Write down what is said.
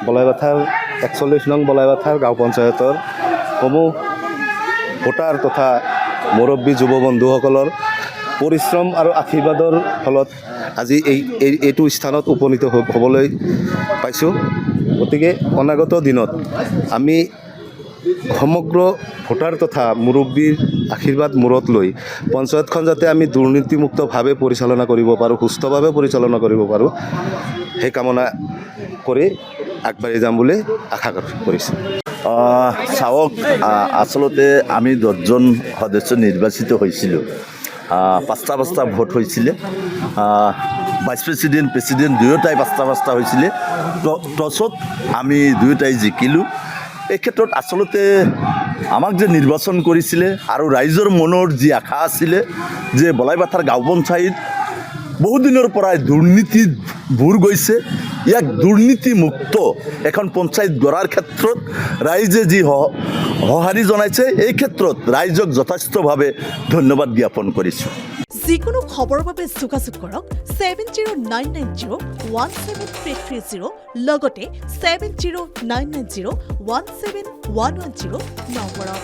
বলাইবাথাৰ 41 নং বলাইবাথাৰ গাঁও পঞ্চায়তৰ সমূহ ভোটাৰ তথা মুৰব্বী যুৱ বন্ধুসকলৰ পৰিশ্ৰম আৰু আশীৰ্বাদৰ ফলত আজি এইটো স্থানত উপনীত হ'বলৈ পাইছোঁ। গতিকে অনাগত দিনত আমি সমগ্ৰ ভোটাৰ তথা মুৰব্বীৰ আশীৰ্বাদ মূৰত লৈ পঞ্চায়তখন যাতে আমি দুৰ্নীতিমুক্তভাৱে পৰিচালনা কৰিব পাৰোঁ, সুস্থভাৱে পৰিচালনা কৰিব পাৰোঁ, সেই কামনা কৰি আগবাঢ়ি যাম বুলি আশা কৰিছোঁ। চাওক, আচলতে আমি 10জন সদস্য নিৰ্বাচিত হৈছিলোঁ। 5টা ভোট হৈছিলে। ভাইচ প্ৰেছিডেণ্ট, প্ৰেছিডেণ্ট দুয়োটাই 5টা হৈছিলে। টছত আমি দুয়োটাই জিকিলোঁ। এই ক্ষেত্ৰত আচলতে আমাক যে নিৰ্বাচন কৰিছিলে আৰু ৰাইজৰ মনৰ যি আশা আছিলে যে বলাইবাথাৰ গাঁও পঞ্চায়ত বহুদিনৰ পৰাই দুৰ্নীতিত বুৰ গৈছে, ইয়াক দুৰ্নীতিমুক্ত এখন পঞ্চায়ত গঢ়াৰ ক্ষেত্ৰত ৰাইজে যি সঁহাৰি জনাইছে, এই ক্ষেত্ৰত ৰাইজক যথেষ্টভাৱে ধন্যবাদ জ্ঞাপন কৰিছোঁ। যিকোনো খবৰৰ বাবে যোগাযোগ কৰক 7099017330 লগতে 7099017110 নম্বৰত।